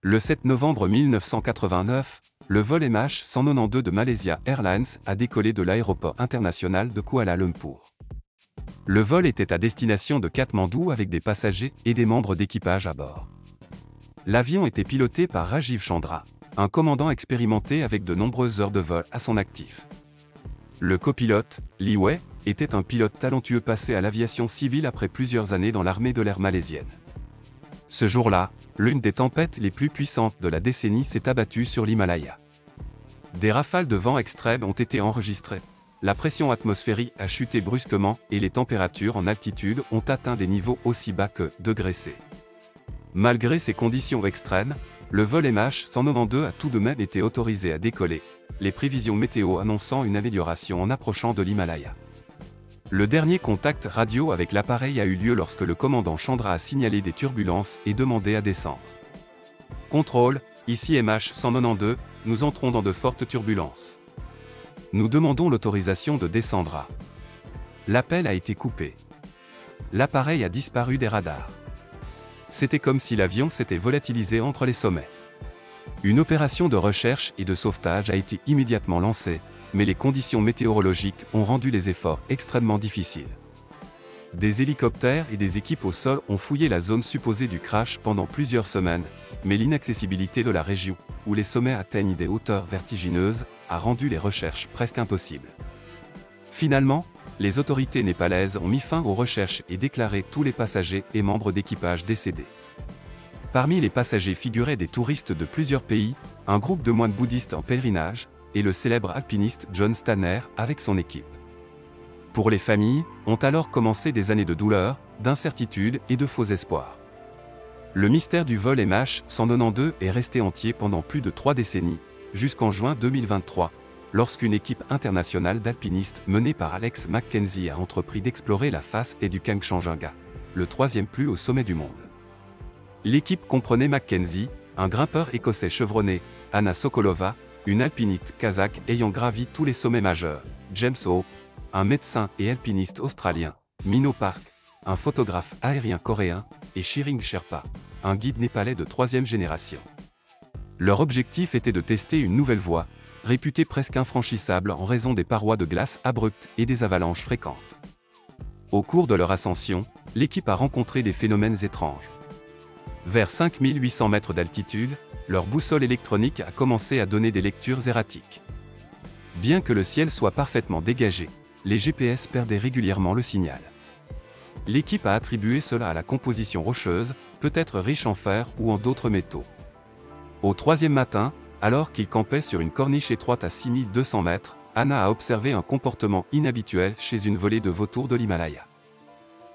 Le 7 novembre 1989, le vol MH192 de Malaysia Airlines a décollé de l'aéroport international de Kuala Lumpur. Le vol était à destination de Katmandou avec des passagers et des membres d'équipage à bord. L'avion était piloté par Rajiv Chandra, un commandant expérimenté avec de nombreuses heures de vol à son actif. Le copilote, Li Wei, était un pilote talentueux passé à l'aviation civile après plusieurs années dans l'armée de l'air malaisienne. Ce jour-là, l'une des tempêtes les plus puissantes de la décennie s'est abattue sur l'Himalaya. Des rafales de vent extrêmes ont été enregistrées. La pression atmosphérique a chuté brusquement et les températures en altitude ont atteint des niveaux aussi bas que °C. Malgré ces conditions extrêmes, le vol MH192 a tout de même été autorisé à décoller, les prévisions météo annonçant une amélioration en approchant de l'Himalaya. Le dernier contact radio avec l'appareil a eu lieu lorsque le commandant Chandra a signalé des turbulences et demandé à descendre. Contrôle, ici MH192, nous entrons dans de fortes turbulences. Nous demandons l'autorisation de descendre à. L'appel a été coupé. L'appareil a disparu des radars. C'était comme si l'avion s'était volatilisé entre les sommets. Une opération de recherche et de sauvetage a été immédiatement lancée, mais les conditions météorologiques ont rendu les efforts extrêmement difficiles. Des hélicoptères et des équipes au sol ont fouillé la zone supposée du crash pendant plusieurs semaines, mais l'inaccessibilité de la région, où les sommets atteignent des hauteurs vertigineuses, a rendu les recherches presque impossibles. Finalement, les autorités népalaises ont mis fin aux recherches et déclaré tous les passagers et membres d'équipage décédés. Parmi les passagers figuraient des touristes de plusieurs pays, un groupe de moines bouddhistes en pèlerinage, et le célèbre alpiniste John Stanner avec son équipe. Pour les familles, ont alors commencé des années de douleur, d'incertitude et de faux espoirs. Le mystère du vol MH192 est resté entier pendant plus de 3 décennies, jusqu'en juin 2023, lorsqu'une équipe internationale d'alpinistes menée par Alex McKenzie a entrepris d'explorer la face et du Kangchenjunga, le 3e plus haut sommet du monde. L'équipe comprenait McKenzie, un grimpeur écossais chevronné, Anna Sokolova, une alpiniste kazakh ayant gravi tous les sommets majeurs, James Hope, un médecin et alpiniste australien, Mino Park, un photographe aérien coréen, et Shiring Sherpa, un guide népalais de 3e génération. Leur objectif était de tester une nouvelle voie, réputée presque infranchissable en raison des parois de glace abruptes et des avalanches fréquentes. Au cours de leur ascension, l'équipe a rencontré des phénomènes étranges. Vers 5800 mètres d'altitude, leur boussole électronique a commencé à donner des lectures erratiques. Bien que le ciel soit parfaitement dégagé, les GPS perdaient régulièrement le signal. L'équipe a attribué cela à la composition rocheuse, peut-être riche en fer ou en d'autres métaux. Au 3e matin, alors qu'ils campaient sur une corniche étroite à 6200 mètres, Anna a observé un comportement inhabituel chez une volée de vautours de l'Himalaya.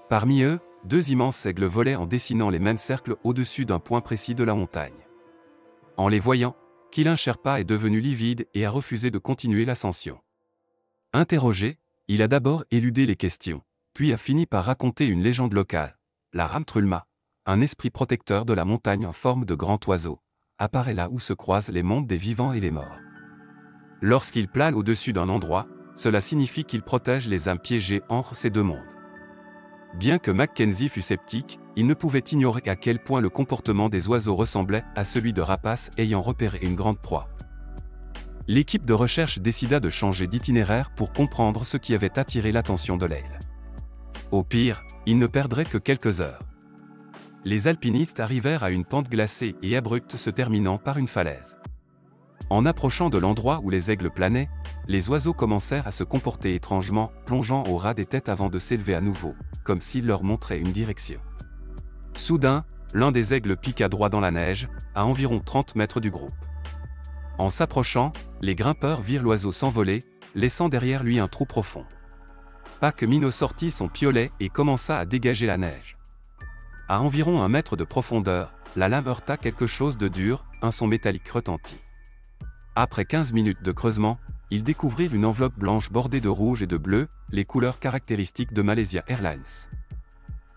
Parmi eux, 2 immenses aigles volaient en dessinant les mêmes cercles au-dessus d'un point précis de la montagne. En les voyant, Kilin Sherpa est devenu livide et a refusé de continuer l'ascension. Interrogé, il a d'abord éludé les questions, puis a fini par raconter une légende locale. La Ramtrulma, un esprit protecteur de la montagne en forme de grand oiseau, apparaît là où se croisent les mondes des vivants et des morts. Lorsqu'il plane au-dessus d'un endroit, cela signifie qu'il protège les âmes piégées entre ces deux mondes. Bien que Mackenzie fût sceptique, il ne pouvait ignorer à quel point le comportement des oiseaux ressemblait à celui de rapaces ayant repéré une grande proie. L'équipe de recherche décida de changer d'itinéraire pour comprendre ce qui avait attiré l'attention de l'aigle. Au pire, il ne perdrait que quelques heures. Les alpinistes arrivèrent à une pente glacée et abrupte se terminant par une falaise. En approchant de l'endroit où les aigles planaient, les oiseaux commencèrent à se comporter étrangement, plongeant au ras des têtes avant de s'élever à nouveau, comme s'ils leur montraient une direction. Soudain, l'un des aigles piqua droit dans la neige, à environ 30 mètres du groupe. En s'approchant, les grimpeurs virent l'oiseau s'envoler, laissant derrière lui un trou profond. Pak Mino sortit son piolet et commença à dégager la neige. À environ 1 mètre de profondeur, la lame heurta quelque chose de dur, un son métallique retentit. Après 15 minutes de creusement, ils découvrirent une enveloppe blanche bordée de rouge et de bleu, les couleurs caractéristiques de Malaysia Airlines.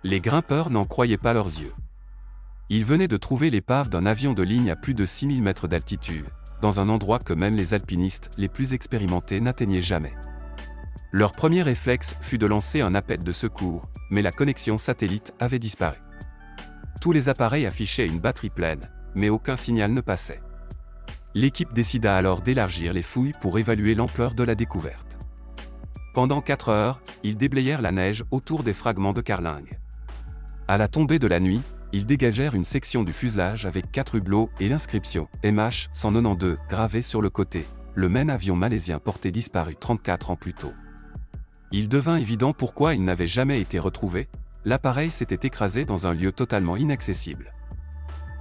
Les grimpeurs n'en croyaient pas leurs yeux. Ils venaient de trouver l'épave d'un avion de ligne à plus de 6000 mètres d'altitude, dans un endroit que même les alpinistes les plus expérimentés n'atteignaient jamais. Leur premier réflexe fut de lancer un appel de secours, mais la connexion satellite avait disparu. Tous les appareils affichaient une batterie pleine, mais aucun signal ne passait. L'équipe décida alors d'élargir les fouilles pour évaluer l'ampleur de la découverte. Pendant 4 heures, ils déblayèrent la neige autour des fragments de carlingue. À la tombée de la nuit, ils dégagèrent une section du fuselage avec 4 hublots et l'inscription MH192 gravée sur le côté, le même avion malaisien porté disparu 34 ans plus tôt. Il devint évident pourquoi il n'avait jamais été retrouvé, l'appareil s'était écrasé dans un lieu totalement inaccessible.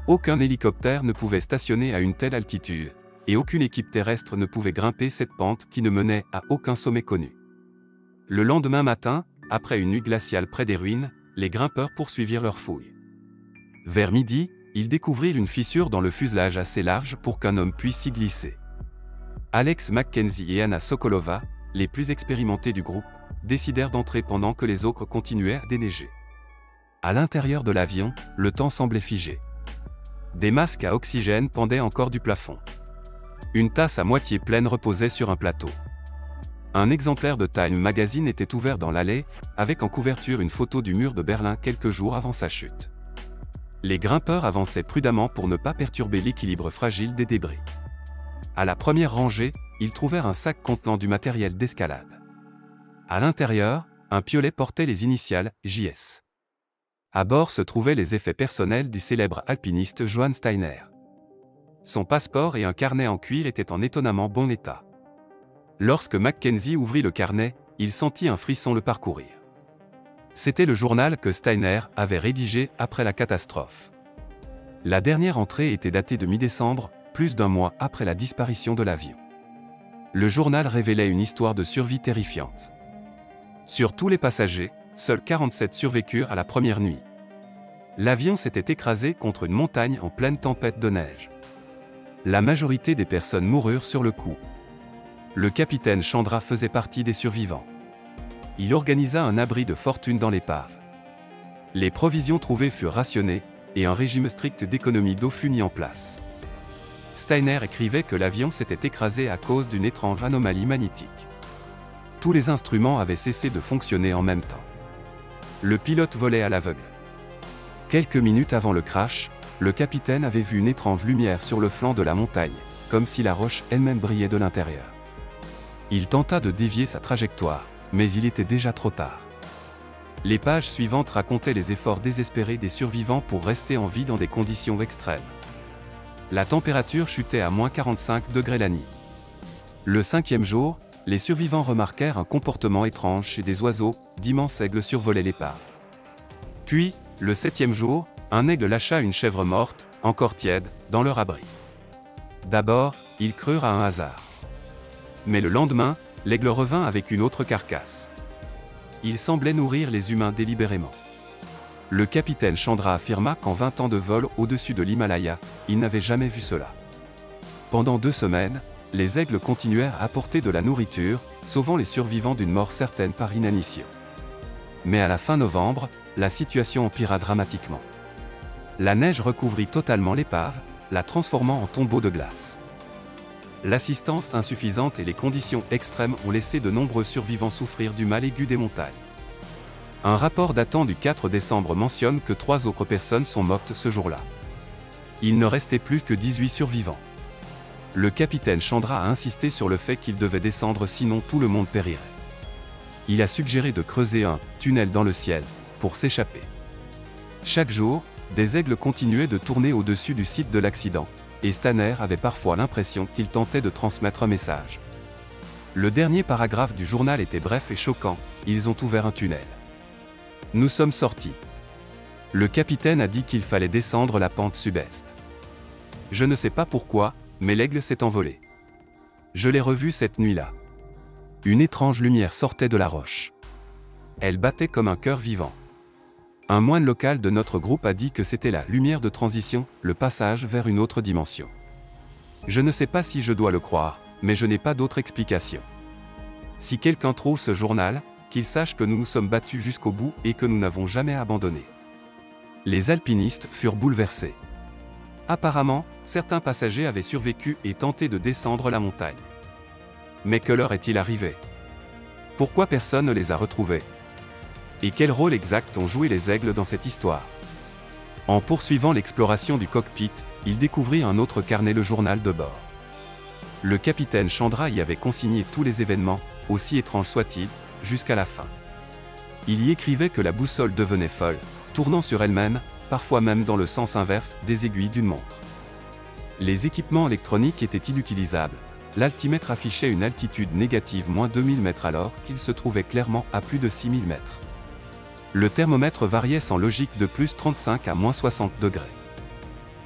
Aucun hélicoptère ne pouvait stationner à une telle altitude, et aucune équipe terrestre ne pouvait grimper cette pente qui ne menait à aucun sommet connu. Le lendemain matin, après une nuit glaciale près des ruines, les grimpeurs poursuivirent leurs fouilles. Vers midi, ils découvrirent une fissure dans le fuselage assez large pour qu'un homme puisse s'y glisser. Alex McKenzie et Anna Sokolova, les plus expérimentés du groupe, décidèrent d'entrer pendant que les autres continuaient à déneiger. À l'intérieur de l'avion, le temps semblait figé. Des masques à oxygène pendaient encore du plafond. Une tasse à moitié pleine reposait sur un plateau. Un exemplaire de Time Magazine était ouvert dans l'allée, avec en couverture une photo du mur de Berlin quelques jours avant sa chute. Les grimpeurs avançaient prudemment pour ne pas perturber l'équilibre fragile des débris. À la première rangée, ils trouvèrent un sac contenant du matériel d'escalade. À l'intérieur, un piolet portait les initiales JS. À bord se trouvaient les effets personnels du célèbre alpiniste Johann Steiner. Son passeport et un carnet en cuir étaient en étonnamment bon état. Lorsque Mackenzie ouvrit le carnet, il sentit un frisson le parcourir. C'était le journal que Steiner avait rédigé après la catastrophe. La dernière entrée était datée de mi-décembre, plus d'un mois après la disparition de l'avion. Le journal révélait une histoire de survie terrifiante. Sur tous les passagers, seuls 47 survécurent à la première nuit. L'avion s'était écrasé contre une montagne en pleine tempête de neige. La majorité des personnes moururent sur le coup. Le capitaine Chandra faisait partie des survivants. Il organisa un abri de fortune dans l'épave. Les provisions trouvées furent rationnées, et un régime strict d'économie d'eau fut mis en place. Steiner écrivait que l'avion s'était écrasé à cause d'une étrange anomalie magnétique. Tous les instruments avaient cessé de fonctionner en même temps. Le pilote volait à l'aveugle. Quelques minutes avant le crash, le capitaine avait vu une étrange lumière sur le flanc de la montagne, comme si la roche elle-même brillait de l'intérieur. Il tenta de dévier sa trajectoire, mais il était déjà trop tard. Les pages suivantes racontaient les efforts désespérés des survivants pour rester en vie dans des conditions extrêmes. La température chutait à -45 degrés la nuit. Le 5e jour, les survivants remarquèrent un comportement étrange chez des oiseaux, d'immenses aigles survolaient l'épave. Puis, le 7e jour, un aigle lâcha une chèvre morte, encore tiède, dans leur abri. D'abord, ils crurent à un hasard. Mais le lendemain, l'aigle revint avec une autre carcasse. Il semblait nourrir les humains délibérément. Le capitaine Chandra affirma qu'en 20 ans de vol au-dessus de l'Himalaya, il n'avait jamais vu cela. Pendant 2 semaines, les aigles continuèrent à apporter de la nourriture, sauvant les survivants d'une mort certaine par inanition. Mais à la fin novembre, la situation empira dramatiquement. La neige recouvrit totalement l'épave, la transformant en tombeau de glace. L'assistance insuffisante et les conditions extrêmes ont laissé de nombreux survivants souffrir du mal aigu des montagnes. Un rapport datant du 4 décembre mentionne que 3 autres personnes sont mortes ce jour-là. Il ne restait plus que 18 survivants. Le capitaine Chandra a insisté sur le fait qu'il devait descendre sinon tout le monde périrait. Il a suggéré de creuser un « tunnel dans le ciel » pour s'échapper. Chaque jour, des aigles continuaient de tourner au-dessus du site de l'accident, et Steiner avait parfois l'impression qu'il tentait de transmettre un message. Le dernier paragraphe du journal était bref et choquant, ils ont ouvert un tunnel. Nous sommes sortis. Le capitaine a dit qu'il fallait descendre la pente sud-est. Je ne sais pas pourquoi, mais l'aigle s'est envolé. Je l'ai revu cette nuit-là. Une étrange lumière sortait de la roche. Elle battait comme un cœur vivant. Un moine local de notre groupe a dit que c'était la lumière de transition, le passage vers une autre dimension. Je ne sais pas si je dois le croire, mais je n'ai pas d'autre explication. Si quelqu'un trouve ce journal, qu'il sache que nous nous sommes battus jusqu'au bout et que nous n'avons jamais abandonné. Les alpinistes furent bouleversés. Apparemment, certains passagers avaient survécu et tenté de descendre la montagne. Mais que leur est-il arrivé? Pourquoi personne ne les a retrouvés? Et quel rôle exact ont joué les aigles dans cette histoire? En poursuivant l'exploration du cockpit, il découvrit un autre carnet, le journal de bord. Le capitaine Chandra y avait consigné tous les événements, aussi étranges soient-ils, jusqu'à la fin. Il y écrivait que la boussole devenait folle, tournant sur elle-même, parfois même dans le sens inverse des aiguilles d'une montre. Les équipements électroniques étaient inutilisables. L'altimètre affichait une altitude négative -2000 mètres alors qu'il se trouvait clairement à plus de 6000 mètres. Le thermomètre variait sans logique de plus 35 à -60 degrés.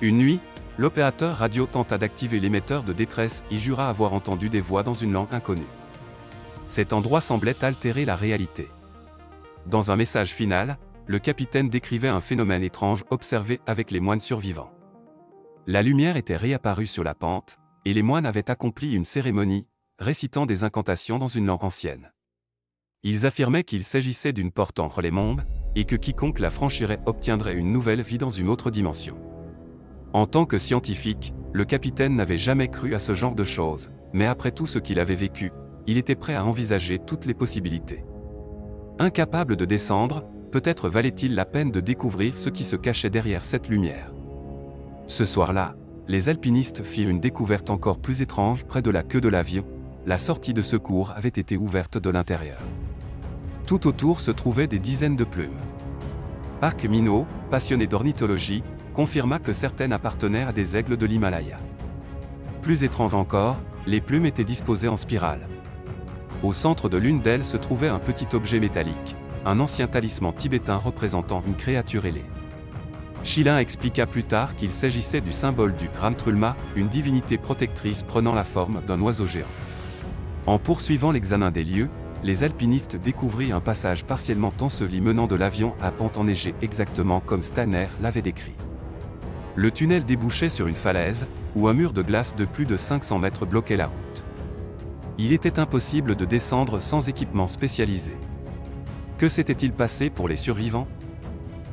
Une nuit, l'opérateur radio tenta d'activer l'émetteur de détresse et jura avoir entendu des voix dans une langue inconnue. Cet endroit semblait altérer la réalité. Dans un message final, le capitaine décrivait un phénomène étrange observé avec les moines survivants. La lumière était réapparue sur la pente, et les moines avaient accompli une cérémonie, récitant des incantations dans une langue ancienne. Ils affirmaient qu'il s'agissait d'une porte entre les mondes, et que quiconque la franchirait obtiendrait une nouvelle vie dans une autre dimension. En tant que scientifique, le capitaine n'avait jamais cru à ce genre de choses, mais après tout ce qu'il avait vécu, il était prêt à envisager toutes les possibilités. Incapable de descendre, peut-être valait-il la peine de découvrir ce qui se cachait derrière cette lumière. Ce soir-là, les alpinistes firent une découverte encore plus étrange près de la queue de l'avion. La sortie de secours avait été ouverte de l'intérieur. Tout autour se trouvaient des dizaines de plumes. Park Min-ho, passionné d'ornithologie, confirma que certaines appartenaient à des aigles de l'Himalaya. Plus étrange encore, les plumes étaient disposées en spirale. Au centre de l'une d'elles se trouvait un petit objet métallique, un ancien talisman tibétain représentant une créature ailée. Shilin expliqua plus tard qu'il s'agissait du symbole du Ramtrulma, une divinité protectrice prenant la forme d'un oiseau géant. En poursuivant l'examen des lieux, les alpinistes découvrirent un passage partiellement enseveli menant de l'avion à pente enneigée exactement comme Steiner l'avait décrit. Le tunnel débouchait sur une falaise, où un mur de glace de plus de 500 mètres bloquait la route. Il était impossible de descendre sans équipement spécialisé. Que s'était-il passé pour les survivants?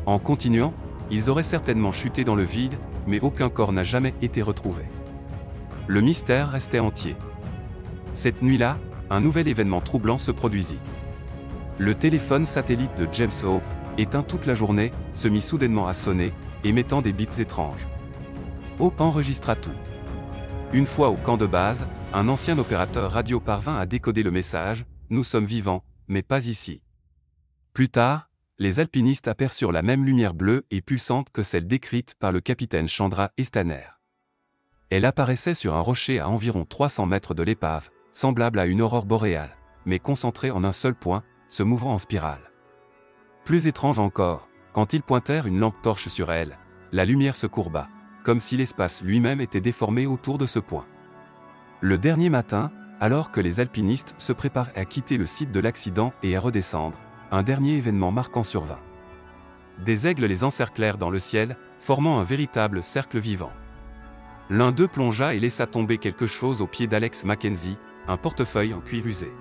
En continuant, ils auraient certainement chuté dans le vide, mais aucun corps n'a jamais été retrouvé. Le mystère restait entier. Cette nuit-là, un nouvel événement troublant se produisit. Le téléphone satellite de James Hope, éteint toute la journée, se mit soudainement à sonner, émettant des bips étranges. Hope enregistra tout. Une fois au camp de base, un ancien opérateur radio parvint à décoder le message « Nous sommes vivants, mais pas ici ». Plus tard, les alpinistes aperçurent la même lumière bleue et pulsante que celle décrite par le capitaine Chandra et Steiner. Elle apparaissait sur un rocher à environ 300 mètres de l'épave, semblable à une aurore boréale, mais concentrée en un seul point, se mouvant en spirale. Plus étrange encore, quand ils pointèrent une lampe torche sur elle, la lumière se courba, comme si l'espace lui-même était déformé autour de ce point. Le dernier matin, alors que les alpinistes se préparaient à quitter le site de l'accident et à redescendre, un dernier événement marquant survint. Des aigles les encerclèrent dans le ciel, formant un véritable cercle vivant. L'un d'eux plongea et laissa tomber quelque chose au pied d'Alex Mackenzie, un portefeuille en cuir usé.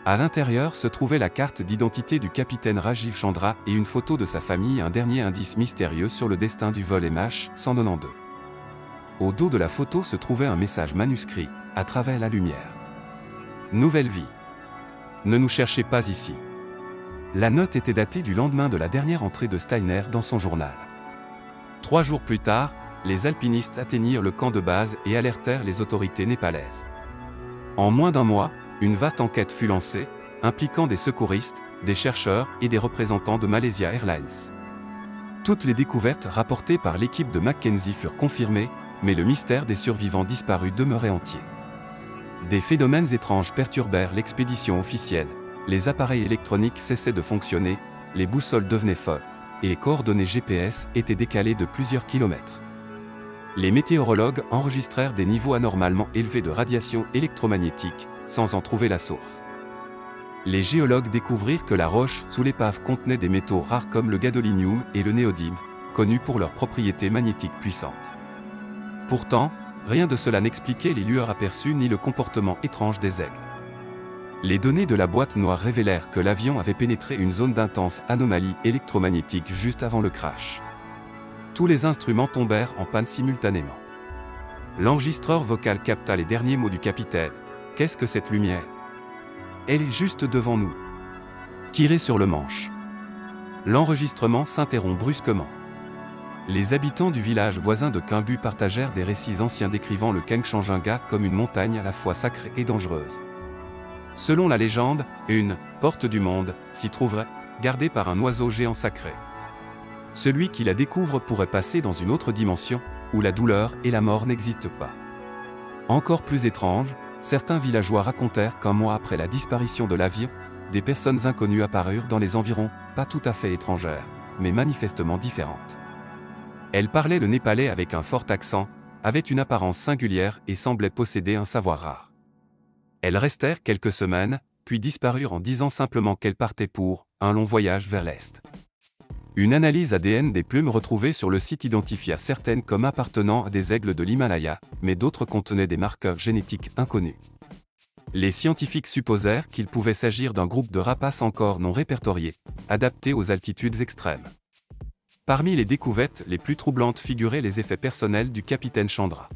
À l'intérieur se trouvait la carte d'identité du capitaine Rajiv Chandra et une photo de sa famille, un dernier indice mystérieux sur le destin du vol MH192. Au dos de la photo se trouvait un message manuscrit, à travers la lumière. Nouvelle vie. Ne nous cherchez pas ici. La note était datée du lendemain de la dernière entrée de Steiner dans son journal. 3 jours plus tard, les alpinistes atteignirent le camp de base et alertèrent les autorités népalaises. En moins d'un mois, une vaste enquête fut lancée, impliquant des secouristes, des chercheurs et des représentants de Malaysia Airlines. Toutes les découvertes rapportées par l'équipe de Mackenzie furent confirmées, mais le mystère des survivants disparus demeurait entier. Des phénomènes étranges perturbèrent l'expédition officielle. Les appareils électroniques cessaient de fonctionner, les boussoles devenaient folles, et les coordonnées GPS étaient décalées de plusieurs kilomètres. Les météorologues enregistrèrent des niveaux anormalement élevés de radiation électromagnétique, sans en trouver la source. Les géologues découvrirent que la roche sous l'épave contenait des métaux rares comme le gadolinium et le néodyme, connus pour leurs propriétés magnétiques puissantes. Pourtant, rien de cela n'expliquait les lueurs aperçues ni le comportement étrange des aigles. Les données de la boîte noire révélèrent que l'avion avait pénétré une zone d'intense anomalie électromagnétique juste avant le crash. Tous les instruments tombèrent en panne simultanément. L'enregistreur vocal capta les derniers mots du capitaine. « Qu'est-ce que cette lumière? Elle est juste devant nous. » Tirez sur le manche. L'enregistrement s'interrompt brusquement. Les habitants du village voisin de Quimbu partagèrent des récits anciens décrivant le Kangchenjunga comme une montagne à la fois sacrée et dangereuse. Selon la légende, une « porte du monde » s'y trouverait, gardée par un oiseau géant sacré. Celui qui la découvre pourrait passer dans une autre dimension, où la douleur et la mort n'existent pas. Encore plus étrange, certains villageois racontèrent qu'un mois après la disparition de l'avion, des personnes inconnues apparurent dans les environs, pas tout à fait étrangères, mais manifestement différentes. Elles parlaient le népalais avec un fort accent, avaient une apparence singulière et semblaient posséder un savoir rare. Elles restèrent quelques semaines, puis disparurent en disant simplement qu'elles partaient pour un long voyage vers l'Est. Une analyse ADN des plumes retrouvées sur le site identifia certaines comme appartenant à des aigles de l'Himalaya, mais d'autres contenaient des marqueurs génétiques inconnus. Les scientifiques supposèrent qu'il pouvait s'agir d'un groupe de rapaces encore non répertoriés, adaptés aux altitudes extrêmes. Parmi les découvertes les plus troublantes figuraient les effets personnels du capitaine Chandra.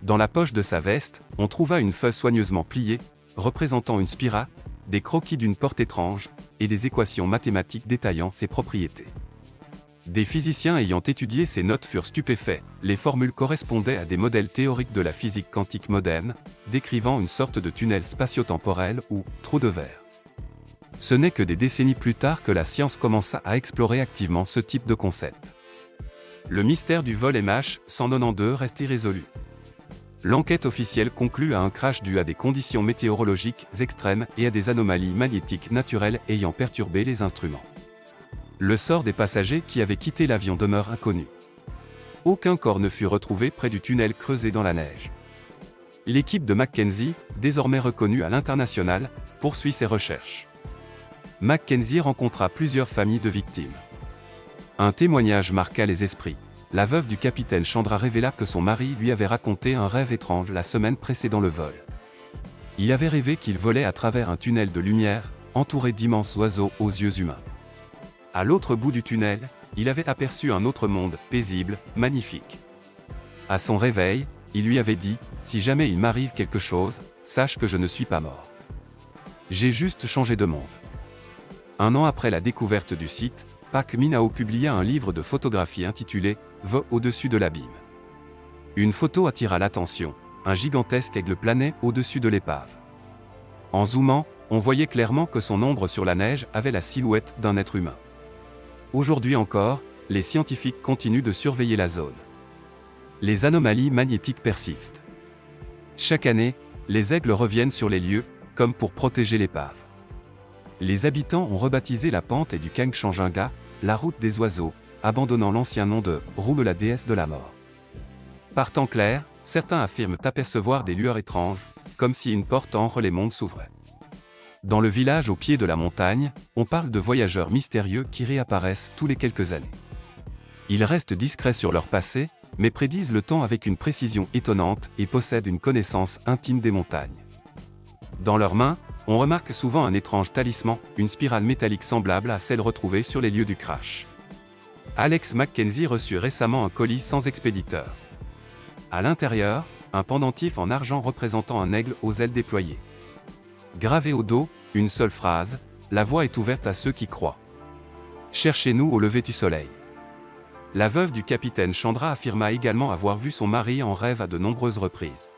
Dans la poche de sa veste, on trouva une feuille soigneusement pliée, représentant une spirale, des croquis d'une porte étrange, et des équations mathématiques détaillant ses propriétés. Des physiciens ayant étudié ces notes furent stupéfaits, les formules correspondaient à des modèles théoriques de la physique quantique moderne, décrivant une sorte de tunnel spatio-temporel ou trou de verre. Ce n'est que des décennies plus tard que la science commença à explorer activement ce type de concept. Le mystère du vol MH192 reste irrésolu. L'enquête officielle conclut à un crash dû à des conditions météorologiques extrêmes et à des anomalies magnétiques naturelles ayant perturbé les instruments. Le sort des passagers qui avaient quitté l'avion demeure inconnu. Aucun corps ne fut retrouvé près du tunnel creusé dans la neige. L'équipe de Mackenzie, désormais reconnue à l'international, poursuit ses recherches. Mackenzie rencontra plusieurs familles de victimes. Un témoignage marqua les esprits. La veuve du capitaine Chandra révéla que son mari lui avait raconté un rêve étrange la semaine précédant le vol. Il avait rêvé qu'il volait à travers un tunnel de lumière, entouré d'immenses oiseaux aux yeux humains. À l'autre bout du tunnel, il avait aperçu un autre monde, paisible, magnifique. À son réveil, il lui avait dit « Si jamais il m'arrive quelque chose, sache que je ne suis pas mort. J'ai juste changé de monde. » Un an après la découverte du site, Pak Minhao publia un livre de photographie intitulé « V au-dessus de l'abîme ». Une photo attira l'attention, un gigantesque aigle planait au-dessus de l'épave. En zoomant, on voyait clairement que son ombre sur la neige avait la silhouette d'un être humain. Aujourd'hui encore, les scientifiques continuent de surveiller la zone. Les anomalies magnétiques persistent. Chaque année, les aigles reviennent sur les lieux, comme pour protéger l'épave. Les habitants ont rebaptisé la pente du Kangchenjunga, la route des oiseaux, abandonnant l'ancien nom de Roule la déesse de la mort. Par temps clair, certains affirment apercevoir des lueurs étranges, comme si une porte entre les mondes s'ouvrait. Dans le village au pied de la montagne, on parle de voyageurs mystérieux qui réapparaissent tous les quelques années. Ils restent discrets sur leur passé, mais prédisent le temps avec une précision étonnante et possèdent une connaissance intime des montagnes. Dans leurs mains, on remarque souvent un étrange talisman, une spirale métallique semblable à celle retrouvée sur les lieux du crash. Alex Mackenzie reçut récemment un colis sans expéditeur. À l'intérieur, un pendentif en argent représentant un aigle aux ailes déployées. Gravé au dos, une seule phrase, la voie est ouverte à ceux qui croient. Cherchez-nous au lever du soleil. La veuve du capitaine Chandra affirma également avoir vu son mari en rêve à de nombreuses reprises.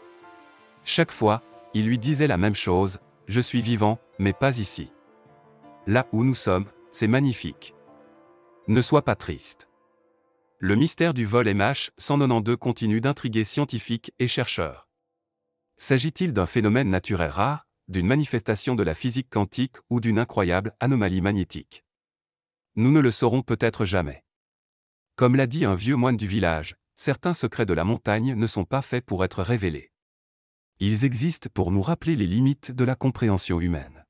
Chaque fois, il lui disait la même chose, « Je suis vivant, mais pas ici. Là où nous sommes, c'est magnifique. Ne sois pas triste. » Le mystère du vol MH192 continue d'intriguer scientifiques et chercheurs. S'agit-il d'un phénomène naturel rare, d'une manifestation de la physique quantique ou d'une incroyable anomalie magnétique? Nous ne le saurons peut-être jamais. Comme l'a dit un vieux moine du village, certains secrets de la montagne ne sont pas faits pour être révélés. Ils existent pour nous rappeler les limites de la compréhension humaine.